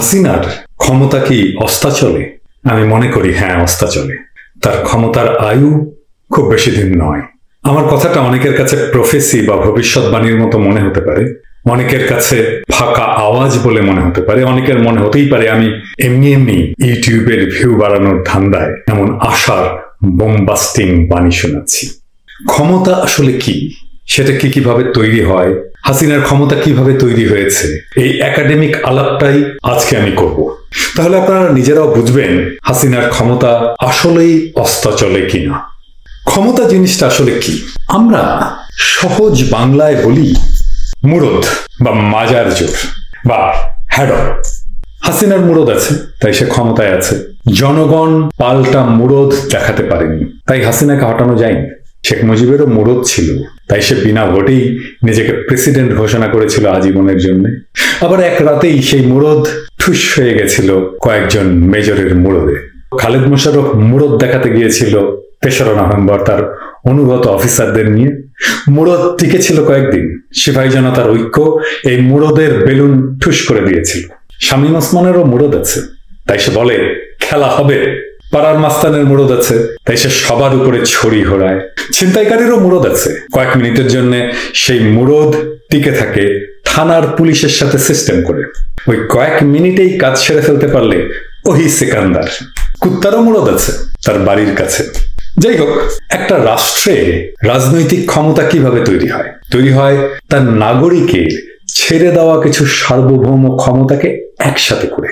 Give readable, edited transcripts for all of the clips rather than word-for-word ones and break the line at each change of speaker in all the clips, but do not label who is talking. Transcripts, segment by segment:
হাসিনার ক্ষমতা কি অস্তাচলে? আমি মনে করি হ্যাঁ, অস্তাচলে। তার ক্ষমতার আয়ু খুব বেশি দিন নয়। আমার কথাটা অনেকের কাছে প্রফেসি বা ভবিষ্যৎবাণীর মতো মনে হতে পারে, অনেকের কাছে ফাঁকা আওয়াজ বলে মনে হতে পারে, অনেকের মনে হতেই পারে আমি এমনি ইউটিউবের ভিউ বাড়ানোর ধান্দায় এমন আশার বোমবাস্টিং বাণী শোনাচ্ছি। ক্ষমতা আসলে কি, সেটা কিভাবে তৈরি হয়, হাসিনার ক্ষমতা কিভাবে তৈরি হয়েছে, এই একাডেমিক আলাপটাই আজকে আমি করব। তাহলে আপনারা নিজেরাও বুঝবেন হাসিনার ক্ষমতা আসলেই অস্তাচলে কিনা। ক্ষমতা জিনিসটা আসলে কি? আমরা সহজ বাংলায় বলি মুরদ বা মাজার জোর বা হ্যাডর। হাসিনার মুরদ আছে, তাই সে ক্ষমতায় আছে। জনগণ পাল্টা মুরদ দেখাতে পারেনি, তাই হাসিনাকে হটানো যায়নি। শেখ মুজিবেরও মুরদ ছিল, তাই সে বিনা ভোটেই নিজেকে প্রেসিডেন্ট ঘোষণা করেছিল আজীবনের জন্য। আবার এক রাতেই সেই মুরদ ঠুস হয়ে গেছিল কয়েকজন মেজরের মুরদে। খালেদ মোশাররফ মুরদ দেখাতে গিয়েছিল ৩রা নভেম্বর তার অনুগত অফিসারদের নিয়ে। মুরদ টিকে ছিল কয়েকদিন। সিপাহী জনতার ঐক্য এই মুরদের বেলুন ঠুস করে দিয়েছিল। শামীম ওসমানেরও মুরদ আছে, তাই সে বলে খেলা হবে। পাড়ার মাস্তানের মুরদ আছে, তাই সে সবার উপরে ছড়ি ঘোরায়। ছিনতাইকারীরও মুরদ আছে, কয়েক মিনিটের জন্য সেই মুরদ টিকে থাকে থানার পুলিশের সাথে সিস্টেম করে। ওই কয়েক মিনিটেই কাজ সেরে ফেলতে পারলে ওই সেকান্দার। কুত্তারও মুরদ আছে তার বাড়ির কাছে। যাই হোক, একটা রাষ্ট্রে রাজনৈতিক ক্ষমতা কিভাবে তৈরি হয়? তৈরি হয় তার নাগরিকের ছেড়ে দেওয়া কিছু সার্বভৌম ক্ষমতাকে একসাথে করে।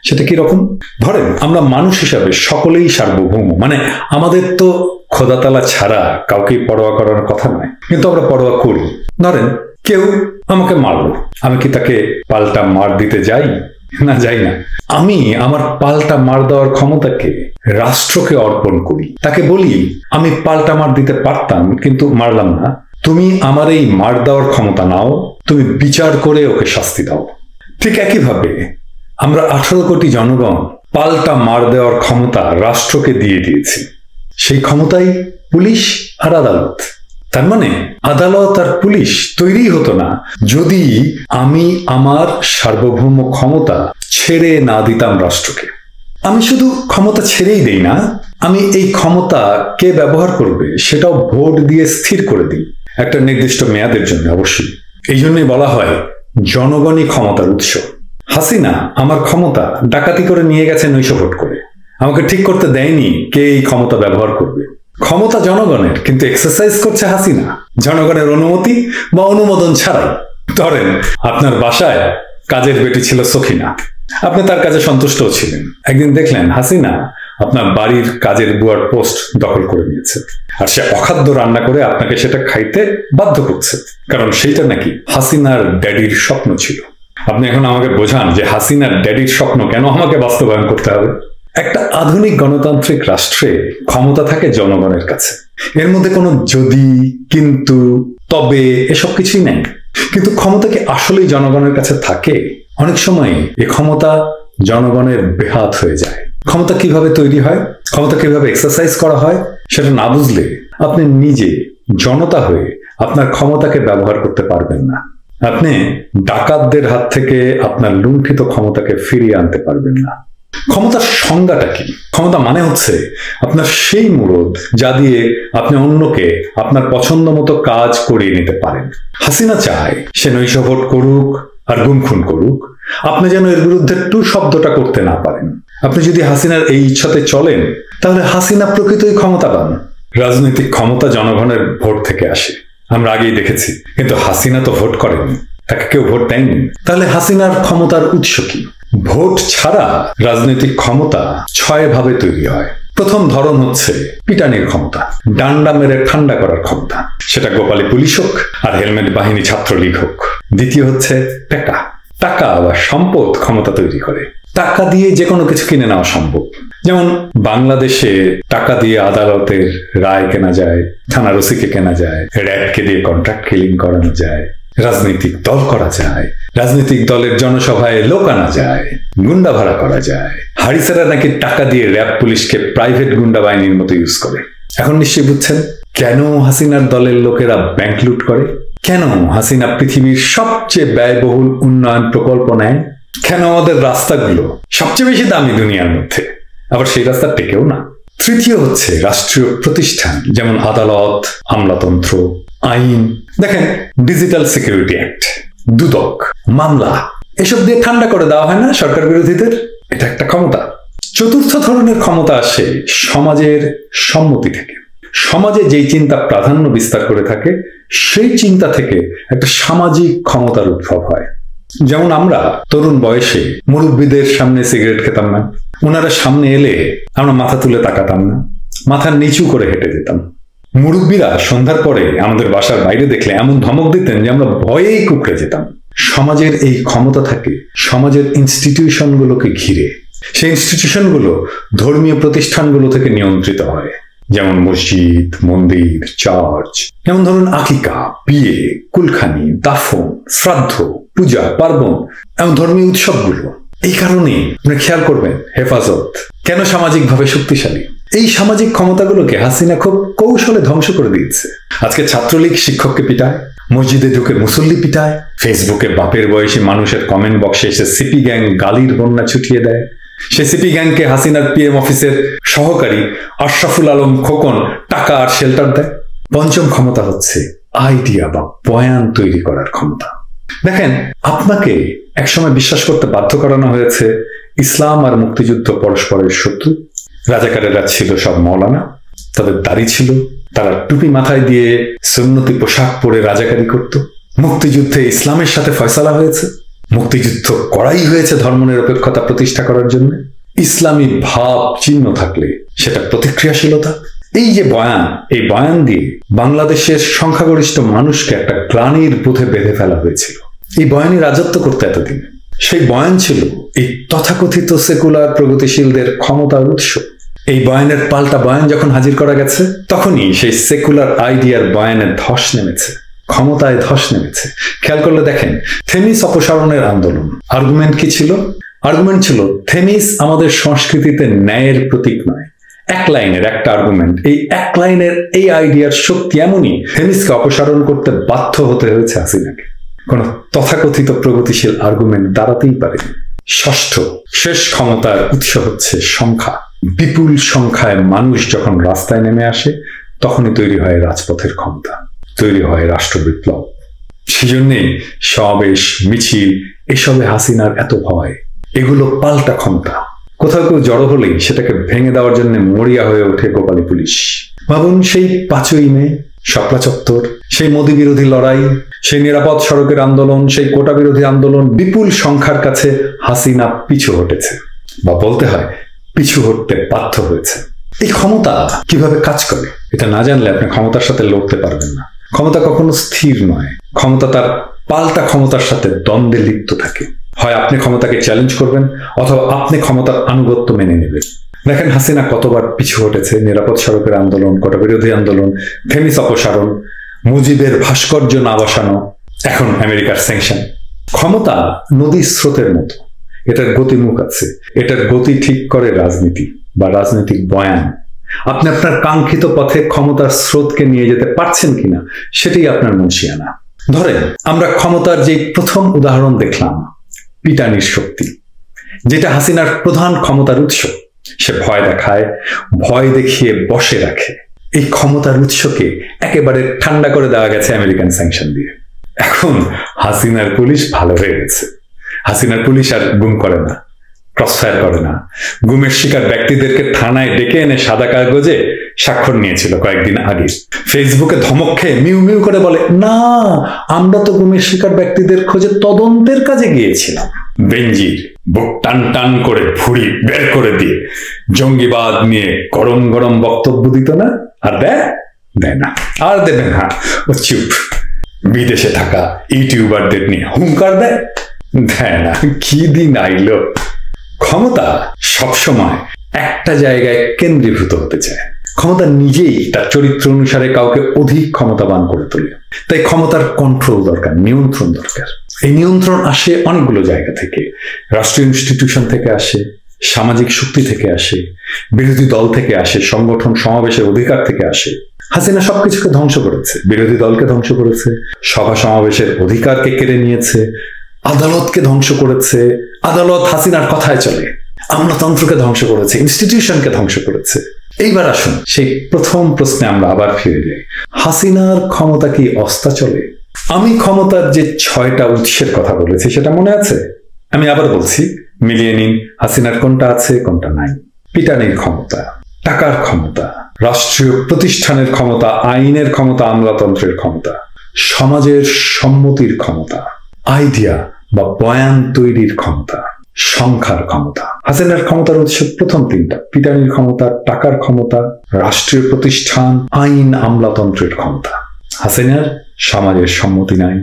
সেটা কি রকম? ধরেন আমরা মানুষ হিসাবে সকলেই সার্বভৌম, মানে আমাদের তো খোদাতালা ছাড়া কাউকেই পরোয়া করার কথা নয়, কিন্তু আমরা পরোয়া করি। ধরেন কেউ আমাকে মারলো, আমি কি তাকে পাল্টা মার দিতে যাই? না, যাই না। আমি আমার পাল্টা মার দেওয়ার ক্ষমতাকে রাষ্ট্রকে অর্পণ করি। তাকে বলি আমি পাল্টা মার দিতে পারতাম কিন্তু মারলাম না, তুমি আমার এই মার দেওয়ার ক্ষমতা নাও, তুমি বিচার করে ওকে শাস্তি দাও। ঠিক একইভাবে আমরা 18 কোটি জনগণ পাল্টা মার দেওয়ার ক্ষমতা রাষ্ট্রকে দিয়ে দিয়েছি। সেই ক্ষমতাই পুলিশ আর আদালত। তার মানে আদালত আর পুলিশ তৈরি হতো না যদি আমি আমার সার্বভৌম ক্ষমতা ছেড়ে না দিতাম রাষ্ট্রকে। আমি শুধু ক্ষমতা ছেড়েই দেই না, আমি এই ক্ষমতা কে ব্যবহার করবে সেটাও ভোট দিয়ে স্থির করে দিই, একটা নির্দিষ্ট মেয়াদের জন্য অবশ্যই। এই জন্যই বলা হয় জনগণই ক্ষমতার উৎস। হাসিনা আমার ক্ষমতা ডাকাতি করে নিয়ে গেছে নৈশ ভোট করে। আমাকে ঠিক করতে দেয়নি কে এই ক্ষমতা ব্যবহার করবে। ক্ষমতা জনগণের, কিন্তু এক্সারসাইজ করছে হাসিনা জনগণের অনুমতি বা অনুমোদন ছাড়াই। ধরেন আপনার বাসায় কাজের বেটি ছিল সখিনা, আপনি তার কাজে সন্তুষ্টও ছিলেন। একদিন দেখলেন হাসিনা আপনার বাড়ির কাজের বুয়ার পোস্ট দখল করে নিয়েছে, আর সে অখাদ্য রান্না করে আপনাকে সেটা খাইতে বাধ্য করছে, কারণ সেইটা নাকি হাসিনার ড্যাডির স্বপ্ন ছিল। আপনি এখন আমাকে বোঝান যে হাসিনার ড্যাডির স্বপ্ন কেন আমাকে বাস্তবায়ন করতে হবে? একটা আধুনিক গণতান্ত্রিক রাষ্ট্রে ক্ষমতা থাকে জনগণের কাছে। এর মধ্যে কোনো যদি, কিন্তু, তবে এসব কিছুই নেই। কিন্তু ক্ষমতা কি আসলেই জনগণের কাছে থাকে? অনেক সময় এ ক্ষমতা জনগণের বেহাত হয়ে যায়। ক্ষমতা কিভাবে তৈরি হয়, ক্ষমতা কিভাবে এক্সারসাইজ করা হয় সেটা না বুঝলে আপনি নিজে জনতা হয়ে আপনার ক্ষমতাকে ব্যবহার করতে পারবেন না। আপনি ডাকাতদের হাত থেকে আপনার লুণ্ঠিত ক্ষমতাকে ফিরিয়ে আনতে পারবেন না। ক্ষমতার সংজ্ঞাটা কি? ক্ষমতা মানে হচ্ছে আপনার সেই মুরদ যা দিয়ে আপনি অন্যকে আপনার পছন্দ মতো কাজ করিয়ে নিতে পারেন। হাসিনা চায় সে নৈশ ভোট করুক আর গুম খুন করুক, আপনি যেন এর বিরুদ্ধে টু শব্দটা করতে না পারেন। আপনি যদি হাসিনার এই ইচ্ছাতে চলেন তাহলে হাসিনা প্রকৃতই ক্ষমতাবান। রাজনৈতিক ক্ষমতা জনগণের ভোট থেকে আসে, আমরা আগেই দেখেছি, কিন্তু হাসিনা তো ভোট করেনি, তাকে কেউ ভোট দেয়নি। তাহলে হাসিনার ক্ষমতার উৎস কি? ভোট ছাড়া রাজনৈতিক ক্ষমতা 6 ভাবে তৈরি হয়। প্রথম ধরন হচ্ছে পিটানির ক্ষমতা, ডান্ডা মেরে ঠান্ডা করার ক্ষমতা, সেটা গোপালী পুলিশ হোক আর হেলমেট বাহিনী ছাত্রলীগ হোক। দ্বিতীয় হচ্ছে টাকা, টাকা বা সম্পদ ক্ষমতা তৈরি করে। টাকা দিয়ে যে কোনো কিছু কিনে নেওয়া সম্ভব। যেমন বাংলাদেশে টাকা দিয়ে আদালতের রায় কেনা যায়, থানার ওসিকে কেনা যায়, র্যাবকে দিয়ে কন্ট্রাক্ট কিলিং করানো যায়, রাজনৈতিক দল করা যায়, রাজনৈতিক দলের জনসভায় লোক আনা যায়, গুন্ডা ভাড়া করা যায়। হারিসারা নাকি টাকা দিয়ে র্যাব পুলিশকে প্রাইভেট গুন্ডা বাহিনীর মতো ইউজ করে। এখন নিশ্চয়ই বুঝছেন কেন হাসিনার দলের লোকেরা ব্যাংক লুট করে, কেন হাসিনা পৃথিবীর সবচেয়ে ব্যয়বহুল উন্নয়ন প্রকল্প নেয়, কেন আমাদের রাস্তাগুলো সবচেয়ে বেশি দামি দুনিয়ার মধ্যে, আবার সেই রাস্তা টেকেও না? তৃতীয় হচ্ছে রাষ্ট্রীয় প্রতিষ্ঠান, যেমন আদালত, আমলাতন্ত্র, আইন। দেখেন, ডিজিটাল সিকিউরিটি অ্যাক্ট, দুদক, মামলা, এসব দিয়ে ঠান্ডা করে দেওয়া হয় না সরকার বিরোধীদের? এটা একটা ক্ষমতা। চতুর্থ ধরনের ক্ষমতা আসে সমাজের সম্মতি থেকে। সমাজে যেই চিন্তা প্রাধান্য বিস্তার করে থাকে সেই চিন্তা থেকে একটা সামাজিক ক্ষমতার উদ্ভব হয়। যেমন আমরা তরুণ বয়সে মুরব্বীদের সামনে সিগারেট খেতাম না, ওনারা সামনে এলে আমরা মাথা তুলে তাকাতাম না, মাথা নিচু করে হেঁটে যেতাম। মুরব্বীরা সন্ধ্যার পরে আমাদের বাসার বাইরে দেখলে এমন ধমক দিতেন যে আমরা ভয়েই কুঁকড়ে যেতাম। সমাজের এই ক্ষমতা থাকে সমাজের ইনস্টিটিউশনগুলোকে ঘিরে। সেই ইনস্টিটিউশনগুলো ধর্মীয় প্রতিষ্ঠানগুলো থেকে নিয়ন্ত্রিত হয়, যেমন মসজিদ, মন্দির, চার্চ। যেমন ধরুন আকিকা, বিয়ে, কুলখানি, দাফন, শ্রাদ্ধ, পূজা, পার্বণ, এমন ধর্মীয় উৎসবগুলো। এই কারণে আপনি খেয়াল করবেন হেফাজত কেন সামাজিকভাবে শক্তিশালী। এই সামাজিক ক্ষমতাগুলোকে হাসিনা খুব কৌশলে ধ্বংস করে দিয়েছে। আজকে ছাত্রলীগ শিক্ষককে পিটায়, মসজিদে ঢুকে মুসল্লি পিটায়, ফেসবুকে বাপের বয়সী মানুষের কমেন্ট বক্সে এসে সিপি গ্যাং গালির বন্যা ছুটিয়ে দেয়। সে সিপি গ্যাংকে হাসিনার পিএম অফিসের সহকারী আশরাফুল আলম খোকন টাকা আর শেল্টার দেয়। পঞ্চম ক্ষমতা হচ্ছে আইডিয়া বা বয়ান তৈরি করার ক্ষমতা। দেখেন, আপনাকে একসময় বিশ্বাস করতে বাধ্য করানো হয়েছে ইসলাম আর মুক্তিযুদ্ধ পরস্পরের শত্রু। রাজাকারেরা ছিল সব মৌলানা, তাদের দাড়ি ছিল, তারা টুপি মাথায় দিয়ে সুন্নতি পোশাক পরে রাজাকারি করত। মুক্তিযুদ্ধে ইসলামের সাথে ফয়সালা হয়েছে, মুক্তিযুদ্ধ করাই হয়েছে ধর্মনিরপেক্ষতা প্রতিষ্ঠা করার জন্য। ইসলামী ভাব চিহ্ন থাকলে সেটা প্রতিক্রিয়াশীলতা। এই যে বয়ান, এই বয়ান দিয়ে বাংলাদেশের সংখ্যাগরিষ্ঠ মানুষকে একটা গ্লানির বোধে বেঁধে ফেলা হয়েছিল। এই বয়ানই রাজত্ব করতে এতদিন। সেই বয়ান ছিল এই তথাকথিত সেকুলার প্রগতিশীলদের ক্ষমতার উৎস। এই বয়ানের পাল্টা বয়ান যখন হাজির করা গেছে, তখনই সেই সেকুলার আইডিয়ার বয়ানে ধস নেমেছে, ক্ষমতায় ধস নেমেছে। খেয়াল করলে দেখেন, থেমিস অপসারণের আন্দোলন, আর্গুমেন্ট কি ছিল? আর্গুমেন্ট ছিল থেমিস আমাদের সংস্কৃতিতে ন্যায়ের প্রতীক নয়। এক লাইনের একটা আর্গুমেন্ট, এই এক লাইনের এই আইডিয়ার শক্তি এমনই, থেমিসকে অপসারণ করতে বাধ্য হতে হয়েছে হাসিনাকে। কোন তথাকথিত প্রগতিশীল আর্গুমেন্ট দাঁড়াতেই পারেনি। ষষ্ঠ, শেষ ক্ষমতার উৎস হচ্ছে সংখ্যা। বিপুল সংখ্যায় মানুষ যখন রাস্তায় নেমে আসে, তখনই তৈরি হয় রাজপথের ক্ষমতা, তৈরি হয় রাষ্ট্র বিপ্লব। সেজন্যই সমাবেশ, মিছিল, এসবে হাসিনার এত ভয়। এগুলো পাল্টা ক্ষমতা। কোথাও কেউ জড়ো হলেই সেটাকে ভেঙে দেওয়ার জন্য মরিয়া হয়ে ওঠে গোপালী পুলিশ। ভাবুন, সেই 5ই মে শাপলা চত্বর, সেই মোদী বিরোধী লড়াই, সেই নিরাপদ সড়কের আন্দোলন, সেই কোটা বিরোধী আন্দোলন, বিপুল সংখ্যার কাছে হাসিনা পিছু হটেছে, বা বলতে হয় পিছু হটতে বাধ্য হয়েছে। এই ক্ষমতা কিভাবে কাজ করে এটা না জানলে আপনি ক্ষমতার সাথে লড়তে পারবেন না। ক্ষমতা কখনো স্থির নয়, ক্ষমতা তার পাল্টা ক্ষমতার সাথে দ্বন্দ্বে লিপ্ত থাকে। হয় আপনি ক্ষমতাকে চ্যালেঞ্জ করবেন, অথবা আপনি ক্ষমতার আনুগত্য মেনে নেবেন। দেখেন হাসিনা কতবার পিছু হটেছে। নিরাপদ সড়কের আন্দোলন, কোটা বিরোধী আন্দোলন, থেমিস অপসারণ, মুজিবের ভাস্কর্য না বসানো, এখন আমেরিকার স্যাংশন। ক্ষমতা নদীর স্রোতের মতো, এটার গতিমুখ আছে, এটার গতি ঠিক করে রাজনীতি বা রাজনৈতিক বয়ান। আপনি আপনার কাঙ্ক্ষিত পথে ক্ষমতার স্রোতকে নিয়ে যেতে পারছেন কিনা সেটাই আপনার মুন্সিয়ানা। ধরেন আমরা ক্ষমতার যে প্রথম উদাহরণ দেখলাম, পিটানির শক্তি, যেটা হাসিনার প্রধান ক্ষমতার উৎস। সে ভয় দেখায়, ভয় দেখিয়ে বসে রাখে। এই ক্ষমতার উৎসকে একেবারে ঠান্ডা করে দেওয়া গেছে আমেরিকান স্যাংশন দিয়ে। এখন হাসিনার পুলিশ ভালো হয়ে গেছে। হাসিনার পুলিশ আর গুম করে না, ক্রসফায়ার করে না। গুমের শিকার ব্যক্তিদেরকে থানায় ডেকে এনে সাদা কাগজে স্বাক্ষর নিয়েছিল কয়েকদিন আগে। ফেসবুকে ধমক খেয়ে মিউ মিউ করে বলে, না আমরা তো গুমের শিকার ব্যক্তিদের খোঁজে তদন্তের কাজে গিয়েছিলাম। বেঞ্জির বুক টান টান করে ভুঁড়ি বের করে দিয়ে জঙ্গিবাদ নিয়ে গরম গরম বক্তব্য দিত না, আর দেয় না, আর দেবে না। ও চুপ। বিদেশে থাকা ইউটিউবারদের নিয়ে হুঙ্কার দেয় না। কি দিন আইলো। ক্ষমতা সবসময় একটা জায়গায় কেন্দ্রীভূত হতে চায়। ক্ষমতা নিজেই তার চরিত্র অনুসারে কাউকে অধিক ক্ষমতাবান করে তোলে। তাই ক্ষমতার কন্ট্রোল দরকার, নিয়ন্ত্রণ দরকার। এই নিয়ন্ত্রণ আসে অনেকগুলো জায়গা থেকে। রাষ্ট্রীয় ইনস্টিটিউশন থেকে আসে, সামাজিক শক্তি থেকে আসে, বিরোধী দল থেকে আসে, সংগঠন সমাবেশের অধিকার থেকে আসে। হাসিনা সবকিছুকে ধ্বংস করেছে, বিরোধী দলকে ধ্বংস করেছে, সভা সমাবেশের অধিকারকে কেড়ে নিয়েছে, আদালতকে ধ্বংস করেছে, আদালত হাসিনার কথায় চলে, আমলাতন্ত্রকে ধ্বংস করেছে, ইনস্টিটিউশনকে ধ্বংস করেছে। এইবার আসুন সেই প্রথম প্রশ্নে আমরা আবার ফিরে যাই। হাসিনার ক্ষমতা কি অস্তাচলে? আমি ক্ষমতার যে 6টা উৎসের কথা বলেছি সেটা মনে আছে? আমি আবার বলছি, মিলিয়ে নিন হাসিনার কোনটা আছে কোনটা নাই। পিটানির ক্ষমতা, টাকার ক্ষমতা, রাষ্ট্রীয় প্রতিষ্ঠানের ক্ষমতা, আইনের ক্ষমতা, আমলাতন্ত্রের ক্ষমতা, সমাজের সম্মতির ক্ষমতা, আইডিয়া বা বয়ান তৈরির ক্ষমতা, সংখ্যার ক্ষমতা। হাসিনার ক্ষমতার উৎস প্রথম 3টা, পিটানির ক্ষমতা, টাকার ক্ষমতা, রাষ্ট্রীয় প্রতিষ্ঠান, আইন, আমলাতন্ত্রের ক্ষমতা। হাসিনার সমাজের সম্মতি নাই,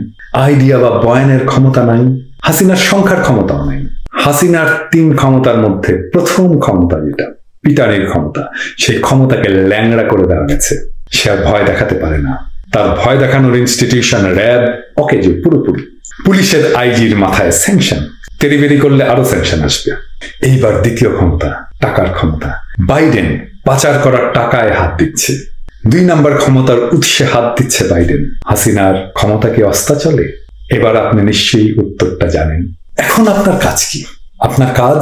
আইডিয়া বা বয়ানের ক্ষমতা নাই, হাসিনার সংখ্যার ক্ষমতাও নাই। হাসিনার 3 ক্ষমতার মধ্যে প্রথম ক্ষমতা যেটা পিটানির ক্ষমতা, সেই ক্ষমতাকে ল্যাংড়া করে দেওয়া গেছে। সে আর ভয় দেখাতে পারে না। তার ভয় দেখানোর ইনস্টিটিউশন র্যাব অকেজো পুরোপুরি। পুলিশের আইজির মাথায় স্যাংশন, তেরিবেরি করলে আরো স্যাংশন আসবে। এইবার দ্বিতীয় ক্ষমতা, টাকার ক্ষমতা। বাইডেন পাচার করার টাকায় হাত দিচ্ছে। 2 নম্বর ক্ষমতার উৎসে হাত দিচ্ছে বাইডেন। হাসিনার ক্ষমতা কি অস্তাচলে? এবার আপনি নিশ্চয়ই উত্তরটা জানেন। এখন আপনার কাজ কি? আপনার কাজ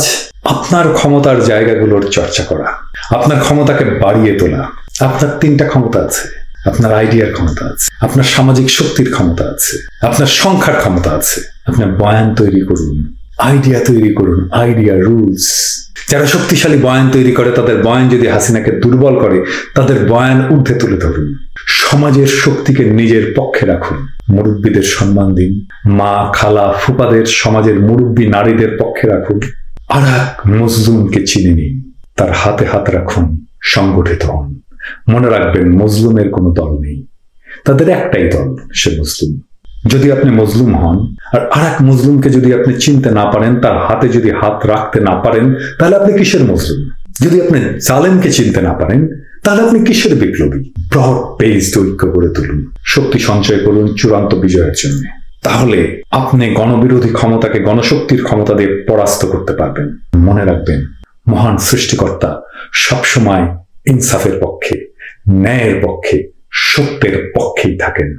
আপনার ক্ষমতার জায়গাগুলোর চর্চা করা, আপনার ক্ষমতাকে বাড়িয়ে তোলা। আপনার 3টা ক্ষমতা আছে। আপনার আইডিয়ার ক্ষমতা আছে, আপনার সামাজিক শক্তির ক্ষমতা আছে, আপনার সংখ্যার ক্ষমতা আছে। আপনার বয়ান তৈরি করুন, আইডিয়া তৈরি করুন, আইডিয়া রুলস। যারা শক্তিশালী বয়ান তৈরি করে তাদের বয়ান যদি হাসিনাকে দুর্বল করে, তাদের বয়ান ঊর্ধ্বে তুলে ধরুন। সমাজের শক্তিকে নিজের পক্ষে রাখুন। মুরব্বীদের সম্মান দিন, মা, খালা, ফুপাদের, সমাজের মুরব্বী নারীদের পক্ষে রাখুন। আর এক মজলুমকে চিনে নিন, তার হাতে হাত রাখুন, সংগঠিত হন। মনে রাখবেন, মজলুমের কোনো দল নেই, তাদের একটাই দল, সে মজলুম। যদি আপনি মজলুম হন আর এক মজলুমকে যদি আপনি চিনতে না পারেন, তার হাতে যদি হাত রাখতে না পারেন, তাহলে আপনি কিসের মজলুম? যদি আপনি জালেমকে চিনতে না পারেন, তাহলে আপনি কিসের বিপ্লবী? ব্রড বেসড ঐক্য গড়ে তুলুন, শক্তি সঞ্চয় করুন চূড়ান্ত বিজয়ের জন্য। তাহলে আপনি গণবিরোধী ক্ষমতাকে গণশক্তির ক্ষমতা দিয়ে পরাস্ত করতে পারবেন। মনে রাখবেন, মহান সৃষ্টিকর্তা সবসময় ইনসাফের পক্ষে, ন্যায়ের পক্ষে, সত্যের পক্ষেই থাকেন।